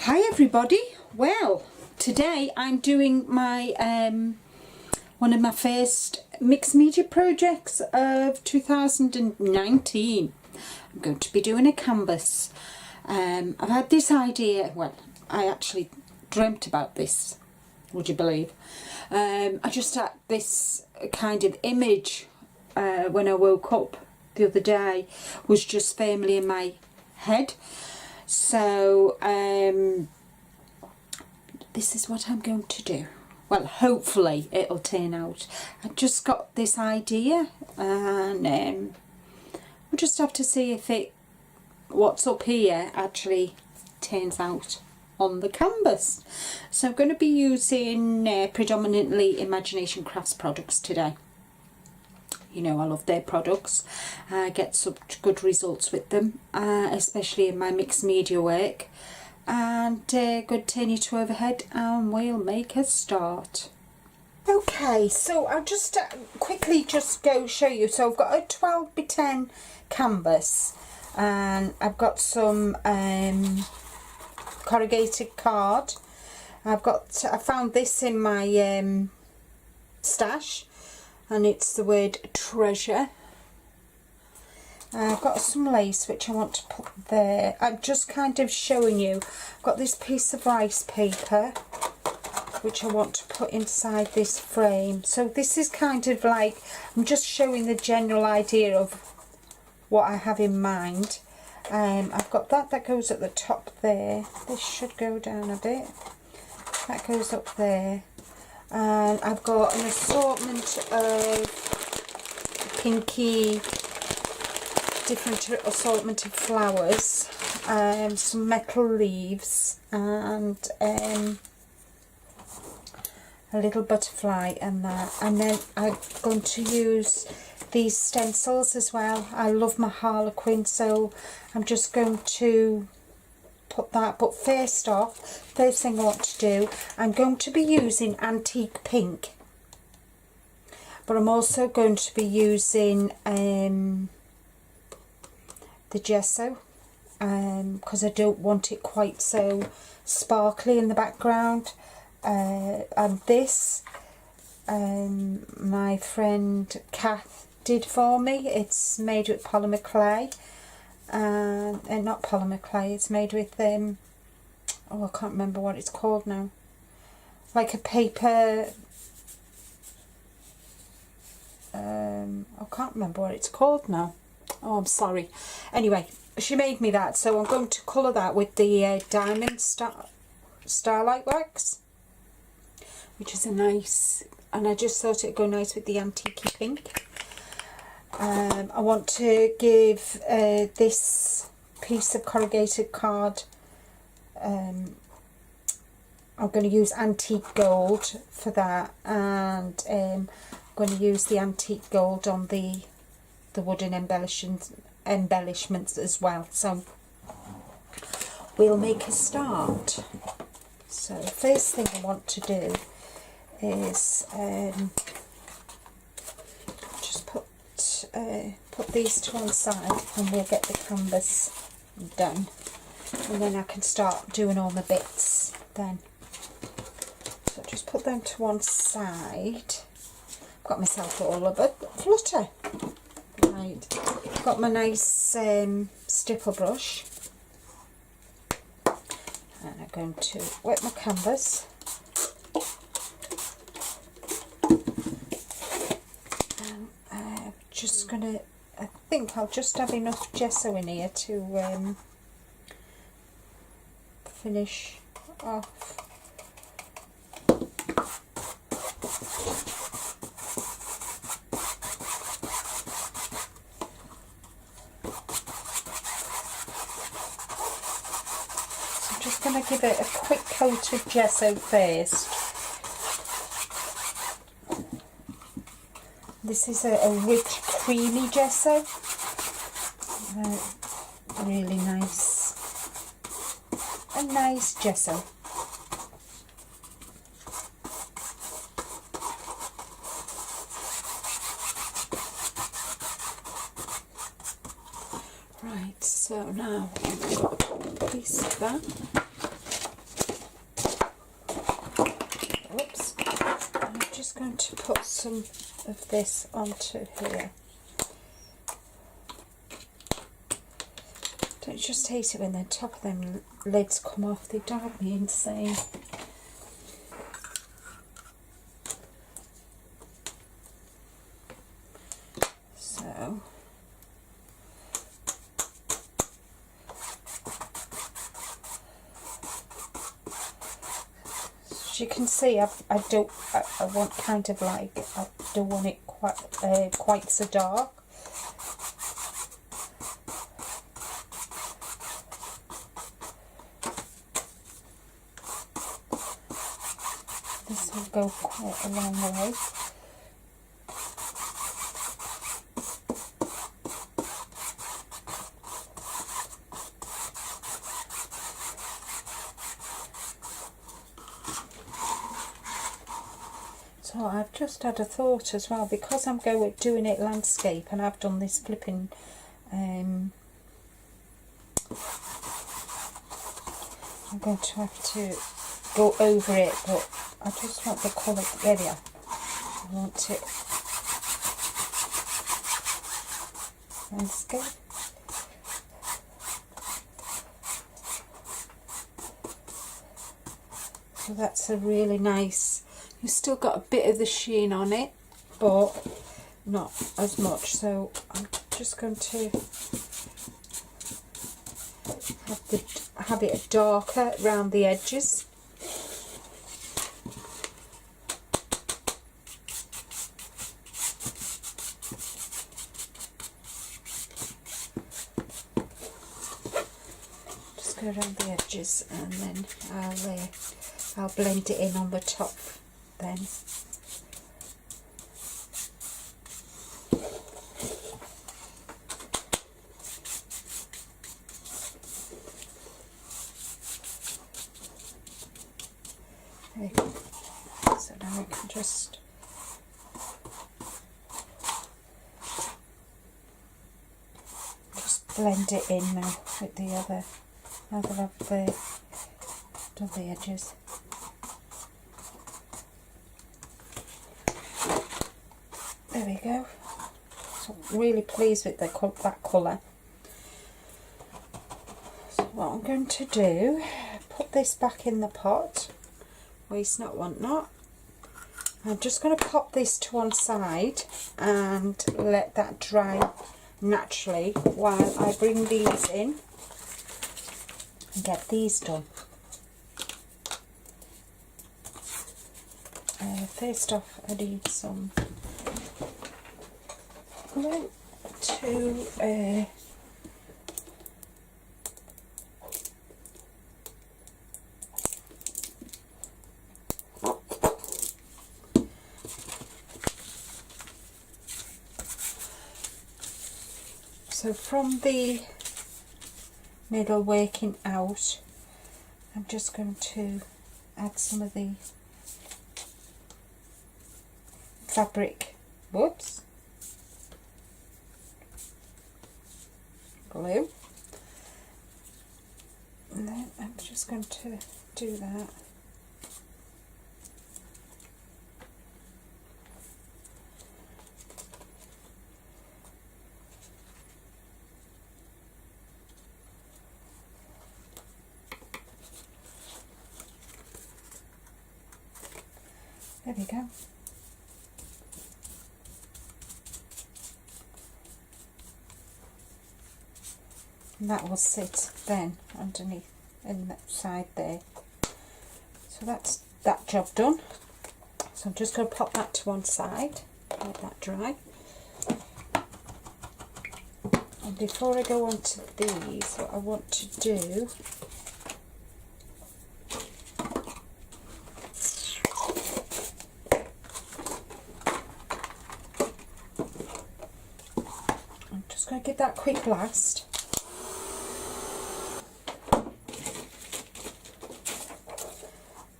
Hi everybody. Well, today I'm doing my one of my first mixed media projects of 2019. I'm going to be doing a canvas. I've had this idea, well, I actually dreamt about this, would you believe? I just had this kind of image when I woke up the other day, was just firmly in my head. So this is what I'm going to do. Well, hopefully it'll turn out. I just got this idea, and we'll just have to see if what's up here actually turns out on the canvas. So I'm going to be using predominantly Imagination Crafts products today. You know, I love their products. I get such good results with them, especially in my mixed media work. And going to turn you to overhead and we'll make a start. Okay, so I'll just quickly just go show you. So I've got a 12x10 canvas, and I've got some corrugated card. I found this in my stash, and it's the word treasure. I've got some lace which I want to put there. I'm just kind of showing you. I've got this piece of rice paper which I want to put inside this frame. So this is kind of like, I'm just showing the general idea of what I have in mind. I've got that goes at the top there. This should go down a bit. That goes up there. And I've got an assortment of pinky, different assortment of flowers, some metal leaves, and a little butterfly and that. And then I'm going to use these stencils as well. I love my Harlequin, so I'm just going to put that. But first thing I want to do, I'm going to be using Antique Pink, but I'm also going to be using the gesso, because I don't want it quite so sparkly in the background. And this my friend Kath did for me. It's made with polymer clay, and not polymer clay, it's made with oh, I can't remember what it's called now, like a paper, I can't remember what it's called now. Oh, I'm sorry. Anyway, she made me that, so I'm going to colour that with the Diamond Starlight Wax, which is a nice, and I just thought it'd go nice with the Antique Pink. I want to give this piece of corrugated card, I'm going to use antique gold for that, and I'm going to use the antique gold on the wooden embellishments as well. So we'll make a start. So the first thing I want to do is just put these to one side, and we'll get the canvas done, and then I can start doing all my bits then. So just put them to one side. Got myself all of a flutter. Right, got my nice stipple brush, and I'm going to wet my canvas, and I'm just gonna, I think I'll just have enough gesso in here to finish off. Going to give it a quick coat of gesso first. This is a rich creamy gesso, really nice, a nice gesso. Right, so now piece of that. going to put some of this onto here. Don't just hate it when the top of them lids come off, they drive me insane. So as you can see, I want kind of like, I don't want it quite so dark. This will go quite a long way. So I've just had a thought as well, because I'm doing it landscape and I've done this flipping I'm going to have to go over it, but I just want the colour area. I want it landscape. So that's a really nice, you've still got a bit of the sheen on it, but not as much. So I'm just going to have it darker around the edges. Just go around the edges, and then I'll blend it in on the top then. There you go. So now we can just blend it in now with the other. Now that I've done the edges. There we go. So really pleased with that colour. So what I'm going to do, put this back in the pot. Waste not, want not. I'm just going to pop this to one side and let that dry naturally while I bring these in and get these done. First off, I need some glue to so from the middle working out, I'm just going to add some of the fabric, glue, and then I'm just going to do that. There we go. And that will sit then underneath in that side there. So that's that job done. So I'm just going to pop that to one side, let that dry. And before I go on to these, what I want to do going to give that a quick blast.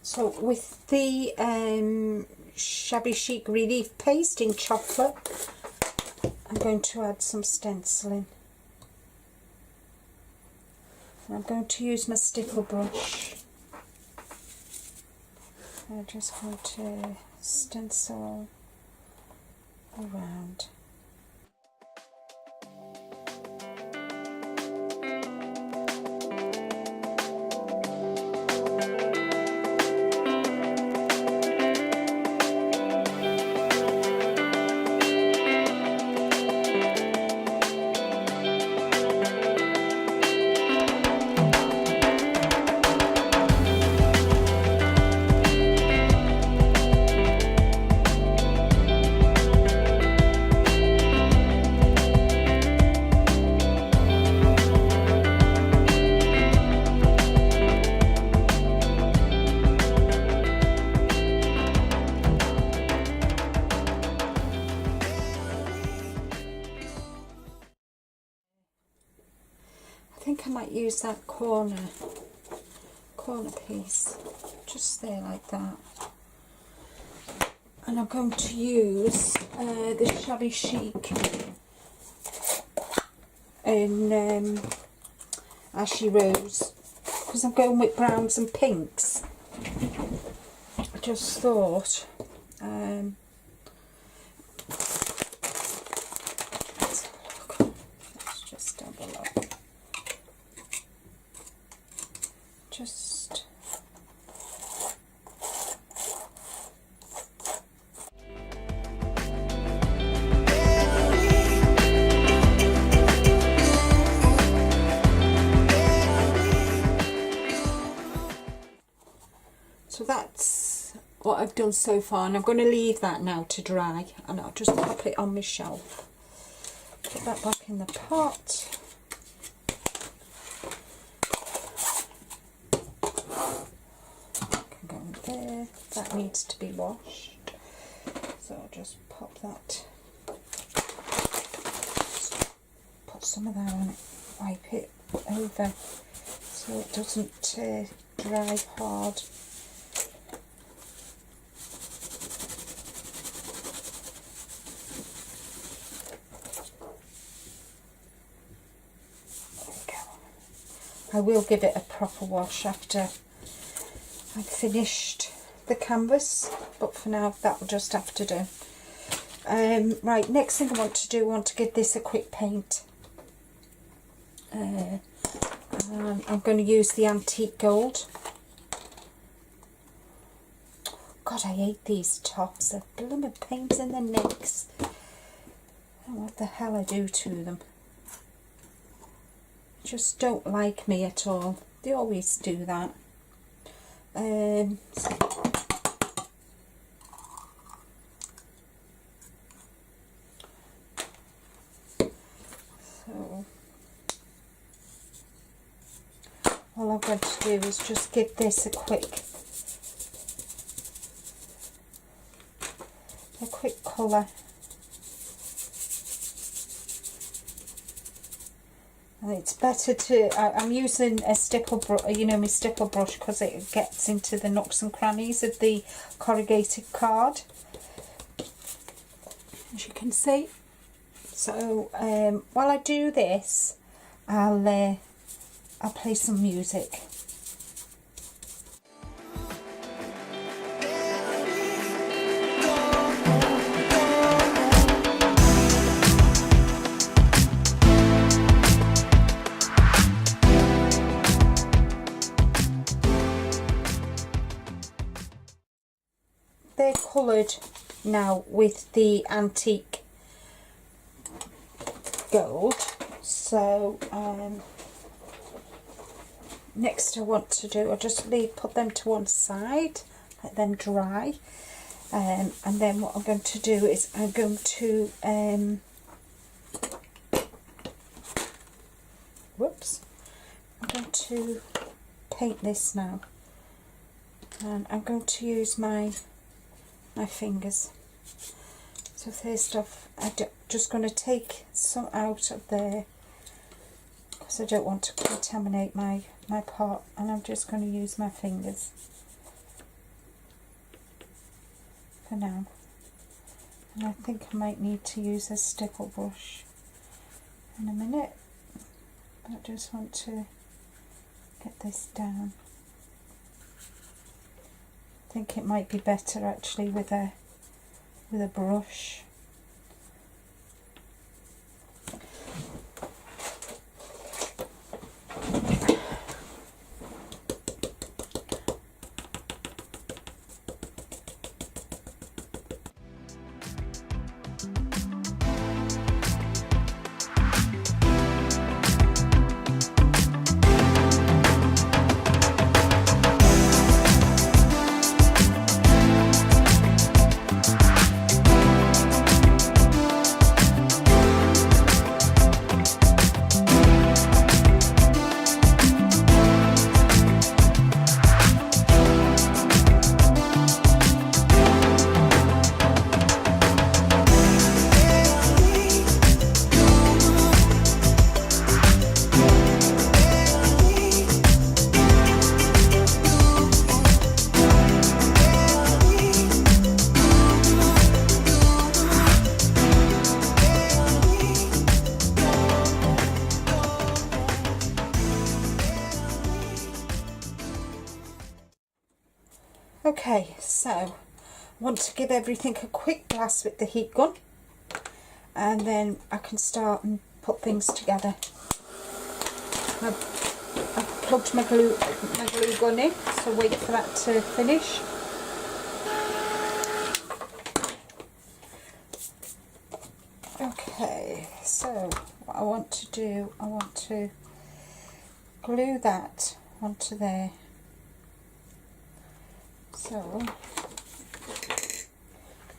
So with the Shabby Chic Relief Paste in chocolate, I'm going to add some stenciling. And I'm going to use my stickle brush. I'm just going to stencil around. I think I might use that corner piece just there like that, and I'm going to use the Shabby Chic in Ashy Rose, because I'm going with browns and pinks. I just thought let's have a look. Let's just have a look. Just so that's what I've done so far, and I'm going to leave that now to dry, and I'll just pop it on my shelf. Put that back in the pot. There, that needs to be washed, so I'll just pop that, put some of that on it, wipe it over so it doesn't dry hard. There we go. I will give it a proper wash after I've finished the canvas, but for now that will just have to do. Right, next thing I want to give this a quick paint. And I'm going to use the Antique Gold. God, I hate these tops. They're blooming pains in the necks. I don't know what the hell I do to them. Just don't like me at all. They always do that. So all I'm going to do is just give this a quick colour. And it's better to, I'm using a stipple brush, you know, my stipple brush, because it gets into the nooks and crannies of the corrugated card, as you can see. So while I do this, I'll play some music. They're coloured now with the Antique Gold, so next I want to do, I'll just put them to one side, let them dry, and then what I'm going to do is I'm going to I'm going to paint this now, and I'm going to use my fingers. So first off, I'm just going to take some out of there, because I don't want to contaminate my pot, and I'm just going to use my fingers for now. And I think I might need to use a stipple brush in a minute, but I just want to get this down think it might be better actually with a brush. Okay, so I want to give everything a quick blast with the heat gun, and then I can start and put things together. I've plugged my glue gun in, so wait for that to finish. Okay, so what I want to do, I want to glue that onto there. So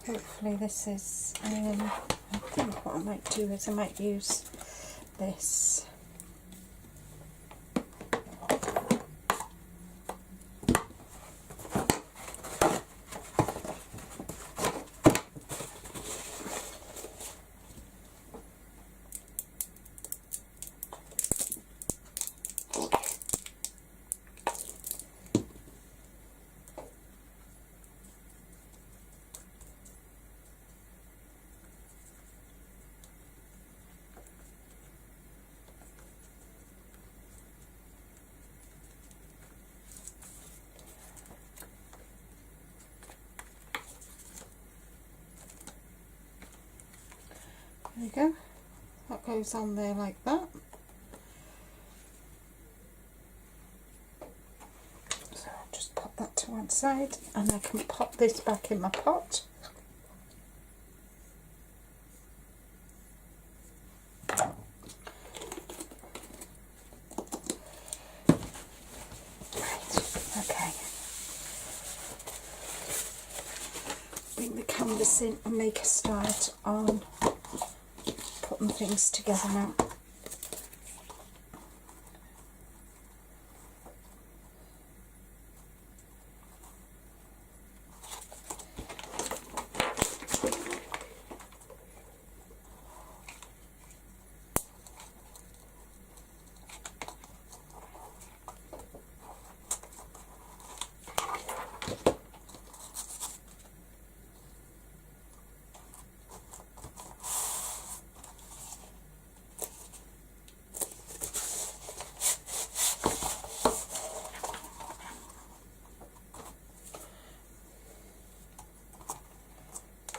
hopefully this is, I think what I might do is I might use this. There we go, that goes on there like that. So I'll just pop that to one side, and I can pop this back in my pot. Right, okay. Bring the canvas in and make a start on putting things together now.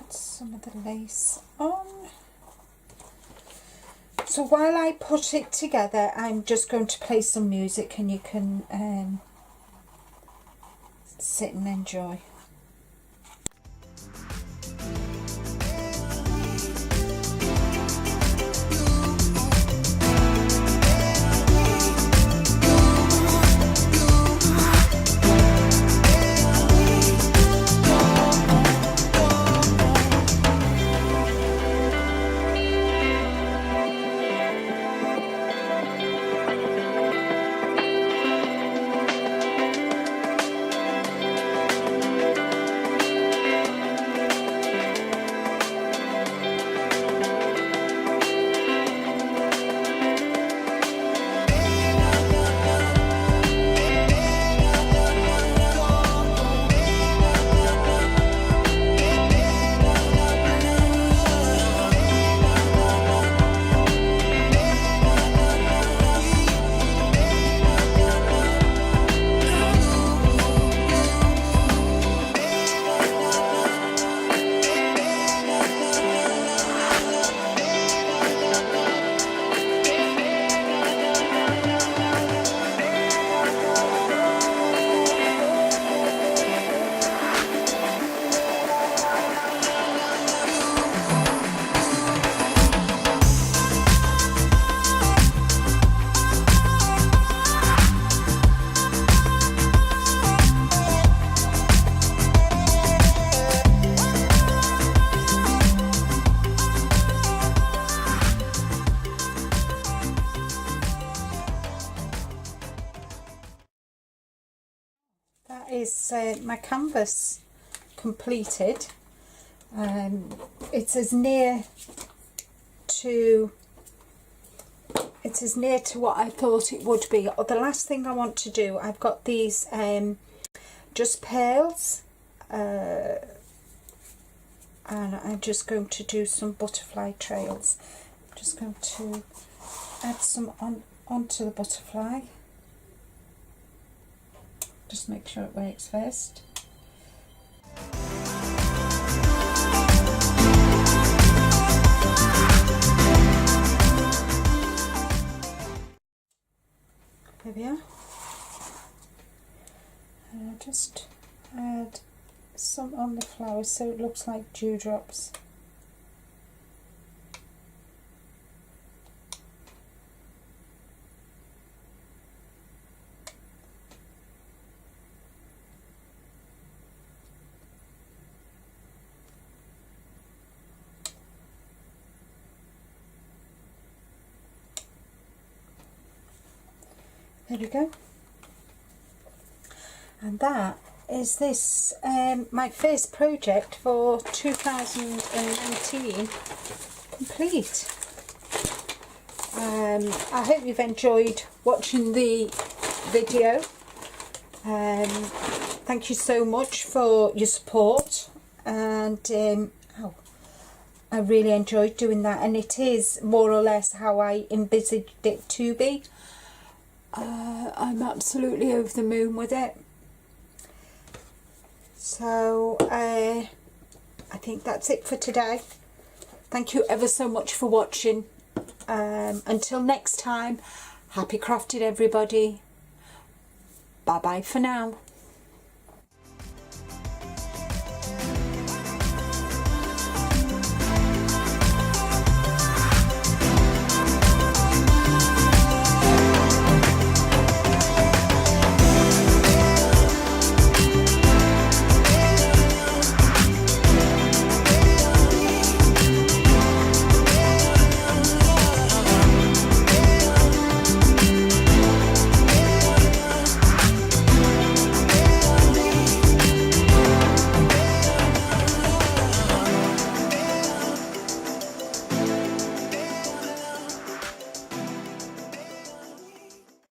Some of the lace on. So while I put it together, I'm just going to play some music, and you can sit and enjoy. that is my canvas completed. It's as near to what I thought it would be. The last thing I want to do, I've got these just pearls, and I'm just going to do some butterfly trails. I'm just going to add some onto the butterfly. Just make sure it works first. There we are. And I'll just add some on the flowers so it looks like dewdrops. There we go. And that is this, my first project for 2019 complete. I hope you've enjoyed watching the video. Thank you so much for your support, and I really enjoyed doing that, and it is more or less how I envisaged it to be. I'm absolutely over the moon with it. So I think that's it for today. Thank you ever so much for watching. Until next time, happy crafting everybody. Bye bye for now.